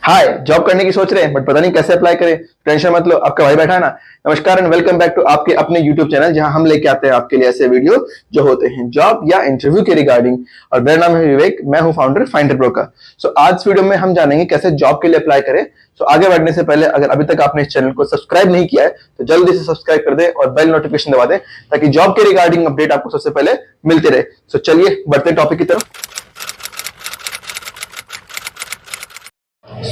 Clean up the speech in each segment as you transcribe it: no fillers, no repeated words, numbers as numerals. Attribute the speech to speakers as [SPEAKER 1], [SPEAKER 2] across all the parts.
[SPEAKER 1] हाय, job करने की सोच रहे हैं बट पता नहीं कैसे अप्लाई करें। टेंशन मत लो, आपका भाई बैठा है ना। नमस्कार एंड वेलकम बैक टू आपके अपने यूट्यूब चैनल, जहां हम लेके आते हैं आपके लिए ऐसे वीडियो जो होते हैं जॉब या इंटरव्यू के रिगार्डिंग। और मेरा नाम है विवेक, मैं हूं फाउंडर फाइंडर प्रो का। सो आज वीडियो में हम जानेंगे कैसे जॉब के लिए अप्लाई करें। सो आगे बढ़ने से पहले अगर अभी तक आपने इस चैनल को सब्सक्राइब नहीं किया है तो जल्दी से सब्सक्राइब कर दे और बेल नोटिफिकेशन दबा दे, ताकि जॉब के रिगार्डिंग अपडेट आपको सबसे पहले मिलते रहे। सो चलिए बढ़ते टॉपिक की तरफ।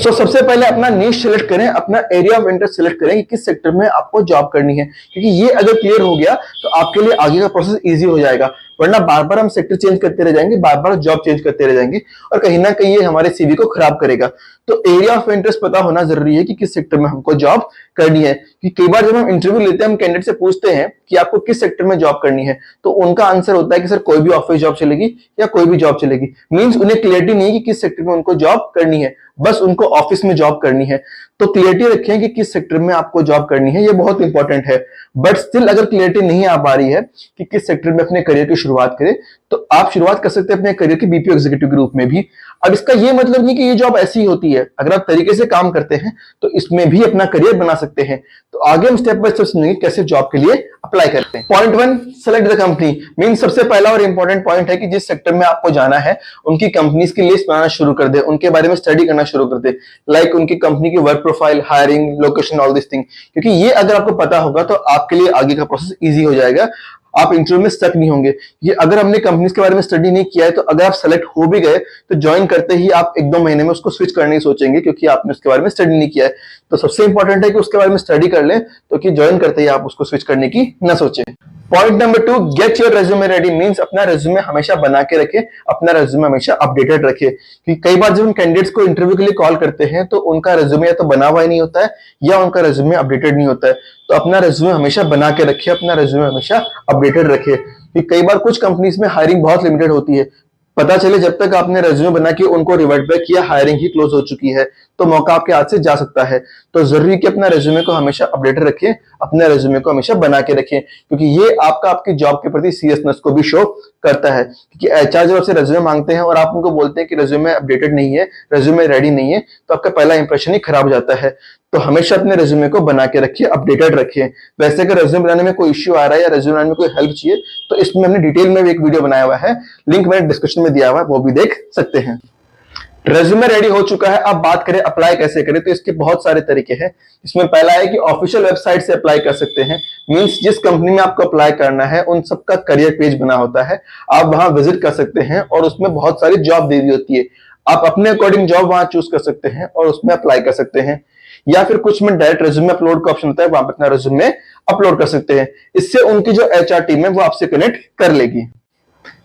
[SPEAKER 1] सबसे पहले अपना नीश सिलेक्ट करें, अपना एरिया ऑफ इंटरेस्ट सिलेक्ट करें कि किस सेक्टर में आपको जॉब करनी है, क्योंकि ये अगर क्लियर हो गया तो आपके लिए आगे का प्रोसेस इजी हो जाएगा। वरना बार बार हम सेक्टर चेंज करते रह जाएंगे, बार बार जॉब चेंज करते रह जाएंगे और कहीं ना कहीं ये हमारे सीवी को खराब करेगा। तो एरिया ऑफ इंटरेस्ट पता होना जरूरी है कि किस सेक्टर में हमको जॉब करनी है। कि कई बार जब हम इंटरव्यू लेते हैं, हम कैंडिडेट से पूछते हैं कि आपको किस सेक्टर में जॉब करनी है, तो उनका आंसर होता है कि सर कोई भी ऑफिस जॉब चलेगी या कोई भी जॉब चलेगी। मींस उन्हें क्लियरिटी नहीं है कि किस सेक्टर में उनको जॉब करनी है, बस उनको ऑफिस में जॉब करनी है। तो क्लियरिटी रखें कि किस सेक्टर में आपको जॉब करनी है, ये बहुत इंपॉर्टेंट है। बट स्टिल अगर क्लियरिटी नहीं आ पा रही है कि किस सेक्टर में अपने करियर की शुरुआत करें, तो आप शुरुआत कर सकते हैं अपने करियर की बीपीओ एग्जीक्यूटिव के रूप में भी। अब इसका ये मतलब नहीं कि ये जॉब ऐसी होती है, अगर आप तरीके से काम करते हैं तो इसमें भी अपना करियर बना सकते हैं। तो आगे हम स्टेप बाय स्टेप समझेंगे कैसे जॉब के लिए अप्लाई करते हैं। Point 1, select the company. Mean सबसे पहला और इंपॉर्टेंट पॉइंट है कि जिस सेक्टर में आपको जाना है उनकी कंपनीज की लिस्ट बनाना शुरू कर दे, उनके बारे में स्टडी करना शुरू कर दे। लाइक उनकी कंपनी की work profile, hiring, location, all this thing. क्योंकि ये अगर आपको पता होगा तो आपके लिए आगे का प्रोसेस इजी हो जाएगा, आप इंटरव्यू में स्टक नहीं होंगे। ये अगर हमने कंपनीज के बारे में स्टडी नहीं किया है तो अगर आप सेलेक्ट हो भी गए तो ज्वाइन करते ही आप 1-2 महीने में उसको स्विच करने की सोचेंगे, क्योंकि आपने उसके बारे में स्टडी नहीं किया है। तो सबसे इंपॉर्टेंट है कि उसके बारे में स्टडी कर लें, तो कि ज्वाइन करते ही आप उसको स्विच करने की ना सोचें। Point number 2, get your resume ready. Means अपना रेज्यूमे हमेशा बना के रखें, अपना रेज्यूमे हमेशा अपडेटेड रखें। कि कई बार जब हम कैंडिडेट्स को इंटरव्यू के लिए कॉल करते हैं तो उनका रेज्यूमे या तो बना हुआ ही नहीं होता है या उनका रेज्यूमे अपडेटेड नहीं होता है। तो अपना रेज्यूमे हमेशा बना के रखिए, अपना रेज्यूमे हमेशा अपडेटेड रखिए। कि कई बार कुछ कंपनीज में हायरिंग बहुत लिमिटेड होती है, पता चले जब तक आपने रेज्यूमे बना के उनको रिवर्ट बैक किया, हायरिंग ही क्लोज हो चुकी है, तो मौका आपके हाथ से जा सकता है। तो जरूरी कि अपना रेज्यूमे को हमेशा अपडेटेड रखें, अपने रेज्यूमे को हमेशा बना के रखें, क्योंकि ये आपकी जॉब के प्रति सीरियसनेस को भी शो करता है। क्योंकि एचआर जब आपसे रेज्यूमे मांगते हैं और आप उनको बोलते हैं कि रेज्यूमे अपडेटेड नहीं है, रेज्यूमे रेडी नहीं है, तो आपका पहला इंप्रेशन ही खराब हो जाता है। तो हमेशा अपने रेज्यूमे को बना के रखिए, अपडेटेड रखिए। वैसे अगर रेज्यूमे बनाने में कोई इश्यू आ रहा है या रेज्यूमे बनाने में कोई हेल्प चाहिए तो इसमें हमने डिटेल में भी एक वीडियो बनाया हुआ है, लिंक मैंने डिस्क्रिप्शन में दिया हुआ है, वो भी देख सकते हैं। रेज्यूमे रेडी हो चुका है, अब बात करें अप्लाई कैसे करें। तो इसके बहुत सारे तरीके हैं। इसमें पहला है कि ऑफिशियल वेबसाइट से अप्लाई कर सकते हैं। मींस जिस कंपनी में आपको अप्लाई करना है उन सबका करियर पेज बना होता है, आप वहां विजिट कर सकते हैं और उसमें बहुत सारी जॉब दे दी होती है। आप अपने अकॉर्डिंग जॉब वहां चूज कर सकते हैं और उसमें अप्लाई कर सकते हैं। या फिर कुछ में डायरेक्ट रेज्यूमे अपलोड का ऑप्शन होता है, वहां पर अपना रेज्यूमे अपलोड कर सकते हैं। इससे उनकी जो एचआर टीम है वो आपसे कनेक्ट कर लेगी।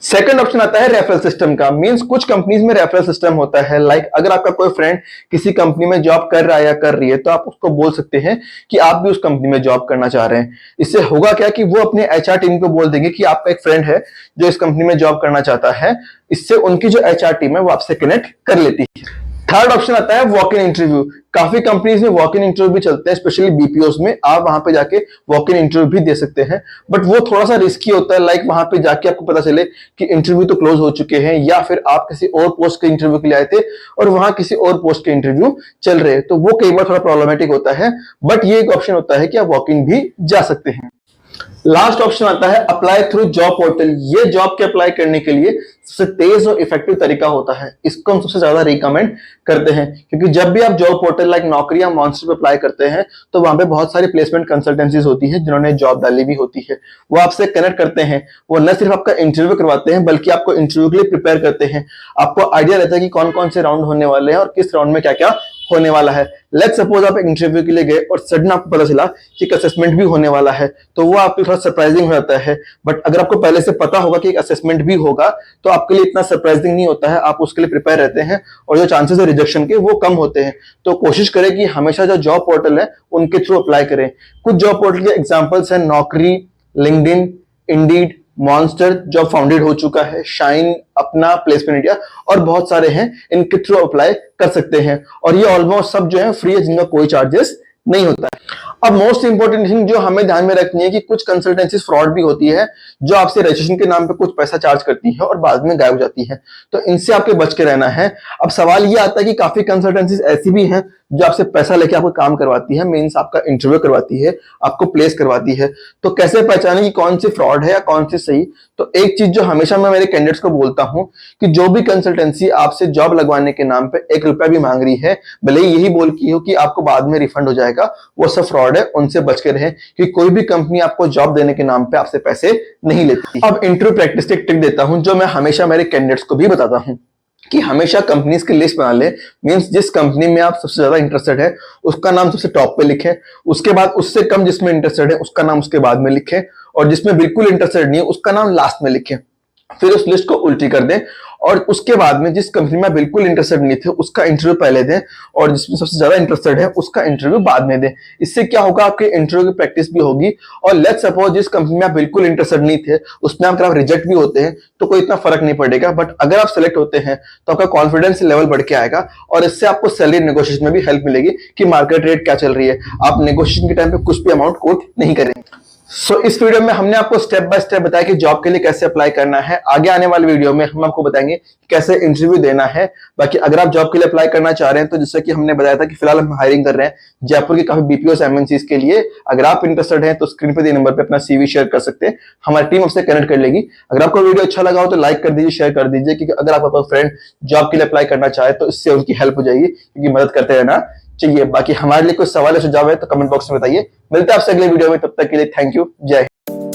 [SPEAKER 1] सेकंड ऑप्शन आता है रेफरल सिस्टम का। मींस कुछ कंपनीज में रेफरल सिस्टम होता है। लाइक अगर आपका कोई फ्रेंड किसी कंपनी में जॉब कर रहा है या कर रही है तो आप उसको बोल सकते हैं कि आप भी उस कंपनी में जॉब करना चाह रहे हैं। इससे होगा क्या कि वो अपने एचआर टीम को बोल देंगे कि आपका एक फ्रेंड है जो इस कंपनी में जॉब करना चाहता है। इससे उनकी जो एचआर टीम है वो आपसे कनेक्ट कर लेती है। थर्ड ऑप्शन आता है वॉक इन इंटरव्यू। काफी कंपनीज में वॉक इन इंटरव्यू भी चलते हैं, स्पेशली बीपीओस में। आप वहां पे जाके वॉक इन इंटरव्यू भी दे सकते हैं, बट वो थोड़ा सा रिस्की होता है। लाइक वहां पे जाके आपको पता चले कि इंटरव्यू तो क्लोज हो चुके हैं, या फिर आप किसी और पोस्ट के इंटरव्यू के लिए आए थे और वहां किसी और पोस्ट के इंटरव्यू चल रहे हैं, तो वो कई बार थोड़ा प्रॉब्लमेटिक होता है। बट ये एक ऑप्शन होता है कि आप वॉक इन भी जा सकते हैं। लास्ट ऑप्शन आता है अप्लाई थ्रू जॉब पोर्टल। ये जॉब के अप्लाई करने के लिए सबसे तेज और इफेक्टिव तरीका होता है। इसको हम सबसे ज्यादा रिकमेंड करते हैं, क्योंकि जब भी आप जॉब पोर्टल लाइक नौकरी या मॉन्स्टर पे अप्लाई करते हैं तो वहां पे बहुत सारी प्लेसमेंट कंसल्टेंसीज होती है जिन्होंने जॉब डाली भी होती है। वो आपसे कनेक्ट करते हैं, वो न सिर्फ आपका इंटरव्यू करवाते हैं बल्कि आपको इंटरव्यू के लिए प्रिपेयर करते हैं। आपको आइडिया रहता है कि कौन कौन से राउंड होने वाले हैं और किस राउंड में क्या क्या होने वाला है। लेट्स सपोज आप एक इंटरव्यू के लिए गए और सडन आपको पता चला कि एक असेसमेंट भी होने वाला है, तो वो आपके थोड़ा सरप्राइजिंग हो जाता है। बट अगर आपको पहले से पता होगा कि एक असेसमेंट भी होगा तो आपके लिए इतना सरप्राइजिंग नहीं होता है, आप उसके लिए प्रिपेयर रहते हैं और जो चांसेस है रिजेक्शन के वो कम होते हैं। तो कोशिश करें कि हमेशा जो जॉब पोर्टल है उनके थ्रू अप्लाई करें। कुछ जॉब पोर्टल के एग्जांपल्स हैं नौकरी, लिंक्डइन, इंडीड, मॉन्स्टर जो फाउंडेड हो चुका है, शाइन, अपना, प्लेसमेंट इंडिया और बहुत सारे हैं। इनके थ्रू अप्लाई कर सकते हैं और ये ऑलमोस्ट सब जो है फ्री है, जिनका कोई चार्जेस नहीं होता है। अब मोस्ट इंपॉर्टेंट थिंग जो हमें ध्यान में रखनी है कि कुछ कंसल्टेंसी फ्रॉड भी होती है, जो आपसे रजिस्ट्रेशन के नाम पे कुछ पैसा चार्ज करती है और बाद में गायब हो जाती है। तो इनसे आपके बच के रहना है। अब सवाल ये आता है कि काफी कंसल्टेंसीज ऐसी भी हैं जो आपसे पैसा लेके आपको काम करवाती है, मीन्स आपका इंटरव्यू करवाती है, आपको प्लेस करवाती है। तो कैसे पहचाने कि कौन सी फ्रॉड है या कौन सी सही? तो एक चीज जो हमेशा मैं मेरे कैंडिडेट्स को बोलता हूं कि जो भी कंसल्टेंसी आपसे जॉब लगवाने के नाम पे 1 रुपया भी मांग रही है, भले ही यही बोल की हो कि आपको बाद में रिफंड हो जाएगा, वो सब फ्रॉड है, उनसे बच के रहें। कि कोई भी कंपनी आपको जॉब देने के नाम पे आपसे पैसे नहीं लेती। अब इंटरव्यू प्रैक्टिस की एक ट्रिक देता हूं जो मैं हमेशा मेरे कैंडिडेट्स को भी बताता हूं कि हमेशा कंपनीज की लिस्ट बना ले। मींस जिस कंपनी में आप सबसे ज्यादा इंटरेस्टेड है उसका नाम सबसे टॉप पे लिखें, उसके बाद उससे कम जिसमें इंटरेस्टेड है उसका नाम उसके बाद में लिखें, और जिसमें बिल्कुल इंटरेस्टेड नहीं है उसका नाम लास्ट में लिखें। फिर उस लिस्ट को उल्टी कर दें और उसके बाद में जिस कंपनी में बिल्कुल इंटरेस्टेड नहीं थे उसका इंटरव्यू पहले दें, और जिसमें सबसे ज्यादा इंटरेस्टेड है उसका इंटरव्यू बाद में दें। इससे क्या होगा, आपके इंटरव्यू की प्रैक्टिस भी होगी। और लेट्स सपोज जिस कंपनी में आप बिल्कुल इंटरेस्टेड नहीं थे उसमें अगर आप रिजेक्ट भी होते हैं तो कोई इतना फर्क नहीं पड़ेगा, बट अगर आप सेलेक्ट होते हैं तो आपका कॉन्फिडेंस लेवल बढ़ के आएगा और इससे आपको सैलरी नेगोशिएशन में भी हेल्प मिलेगी कि मार्केट रेट क्या चल रही है। आप नेगोशिएशन के टाइम पे कुछ भी अमाउंट कोट नहीं करेंगे। इस वीडियो में हमने आपको स्टेप बाय स्टेप बताया कि जॉब के लिए कैसे अप्लाई करना है। आगे आने वाले वीडियो में हम आपको बताएंगे कि कैसे इंटरव्यू देना है। बाकी अगर आप जॉब के लिए अप्लाई करना चाह रहे हैं तो जैसे कि हमने बताया था कि फिलहाल हम हायरिंग कर रहे हैं जयपुर की काफी बीपीओ एमएनसीज के लिए। अगर आप इंटरेस्टेड हैं तो स्क्रीन पे दिए नंबर पे अपना सीवी शेयर कर सकते हैं, हमारी टीम आपसे कनेक्ट कर लेगी। अगर आपको वीडियो अच्छा लगा हो तो लाइक कर दीजिए, शेयर कर दीजिए, क्योंकि अगर आपका फ्रेंड जॉब के लिए अप्लाई करना चाहे तो इससे उनकी हेल्प हो जाएगी, क्योंकि मदद करते रहना चाहिए। बाकी हमारे लिए कोई सवाल या सुझाव है तो कमेंट बॉक्स में बताइए। मिलते हैं आपसे अगले वीडियो में, तब तक के लिए थैंक यू, जय हिंद।